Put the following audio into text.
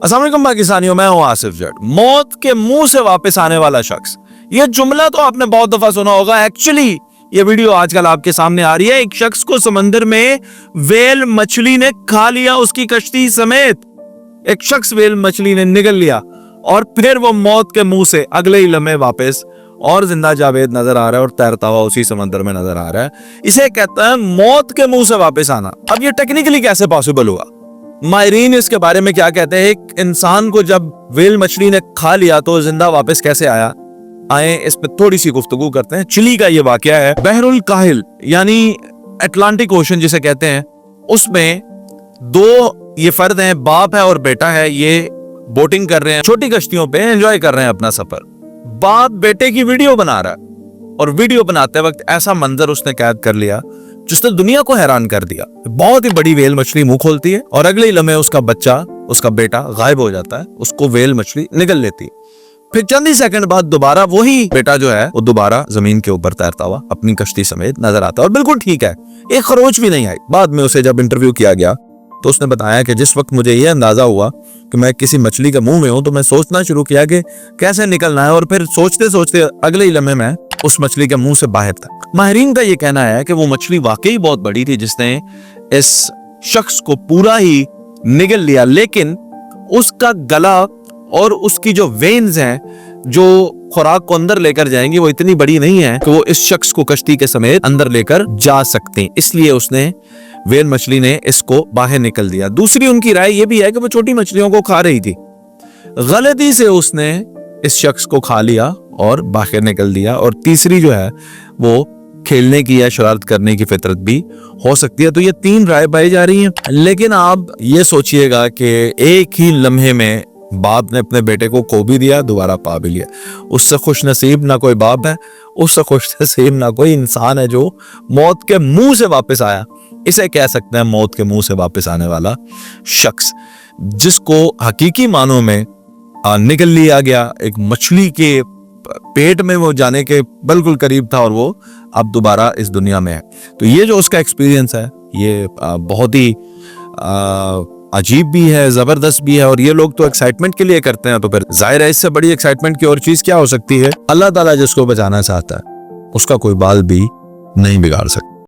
अस्सलाम वालेकुम पाकिस्तानियों, मैं हूं आसिफ जट। मौत के मुंह से वापस आने वाला शख्स, यह जुमला तो आपने बहुत दफा सुना होगा। एक्चुअली ये वीडियो आजकल आपके सामने आ रही है। एक शख्स को समंदर में वेल मछली ने खा लिया, उसकी कश्ती समेत। एक शख्स वेल मछली ने निगल लिया और फिर वो मौत के मुंह से अगले ही लम्हे वापस और जिंदा जावेद नजर आ रहा है और तैरता हुआ उसी समंदर में नजर आ रहा है। इसे कहते हैं मौत के मुंह से वापस आना। अब ये टेक्निकली कैसे पॉसिबल हुआ, माहिरीन इसके बारे में क्या कहते हैं? एक इंसान को जब वेल मछली ने खा लिया तो जिंदा वापस कैसे आया, आए इस पे थोड़ी सी गुफ्तगू करते हैं। चिली का ये वाकया है। बहरुल काहिल यानी अटलांटिक ओशन जिसे कहते हैं, उसमें दो ये फर्द हैं, बाप है और बेटा है। ये बोटिंग कर रहे हैं, छोटी कश्तियों पे एंजॉय कर रहे हैं अपना सफर। बाप बेटे की वीडियो बना रहा है और वीडियो बनाते वक्त ऐसा मंजर उसने कैद कर लिया जिसने दुनिया को हैरान कर दिया। बहुत ही बड़ी वेल मछली मुंह खोलती है और अगले ही लम्हे उसका बच्चा, उसका बेटा गायब हो जाता है। उसको वेल मछली निगल लेती है। फिर चंद ही सेकंड बाद दोबारा वही बेटा जो है वो दोबारा जमीन के ऊपर तैरता हुआ अपनी कश्ती समेत नजर आता है और बिल्कुल ठीक है, एक खरोच भी नहीं आई। बाद में उसे जब इंटरव्यू किया गया तो उसने बताया कि जिस वक्त मुझे यह अंदाजा हुआ कि मैं किसी मछली के मुंह में हूं तो मैं सोचना शुरू किया कि कैसे निकलना है, और फिर सोचते सोचते अगले ही लम्हे में उस मछली के मुंह से बाहर था। माहिरीन का यह कहना है कि वो मछली वाकई बहुत बड़ी थी जिसने इस शख्स को पूरा ही निगल लिया, लेकिन उसका गला और उसकी जो वेन्स हैं जो खुराक को अंदर लेकर जाएंगी वो इतनी बड़ी नहीं है कि वो इस शख्स को कश्ती के समेत अंदर लेकर जा सकते, इसलिए उसने वेल मछली ने इसको बाहर निकल दिया। दूसरी उनकी राय ये भी है कि वो छोटी मछलियों को खा रही थी, गलती से उसने इस शख्स को खा लिया और बाहर निकल दिया। और तीसरी जो है वो खेलने की या शरारत करने की फितरत भी हो सकती है। तो ये तीन राय पाई जा रही हैं। लेकिन आप ये सोचिएगा कि एक ही लम्हे में बाप ने अपने बेटे को खो भी दिया, दोबारा पा भी लिया। उससे खुश नसीब ना कोई बाप है, उससे खुश नसीब ना कोई इंसान है जो मौत के मुंह से वापस आया। इसे कह सकते हैं मौत के मुंह से वापस आने वाला शख्स, जिसको हकीकी मानों में निगल लिया गया। एक मछली के पेट में वो जाने के बिल्कुल करीब था और वो अब दोबारा इस दुनिया में है। तो ये जो उसका एक्सपीरियंस है ये बहुत ही अजीब भी है, जबरदस्त भी है। और ये लोग तो एक्साइटमेंट के लिए करते हैं, तो फिर जाहिर है इससे बड़ी एक्साइटमेंट की और चीज क्या हो सकती है। अल्लाह ताला जिसको बचाना चाहता है उसका कोई बाल भी नहीं बिगाड़ सकता।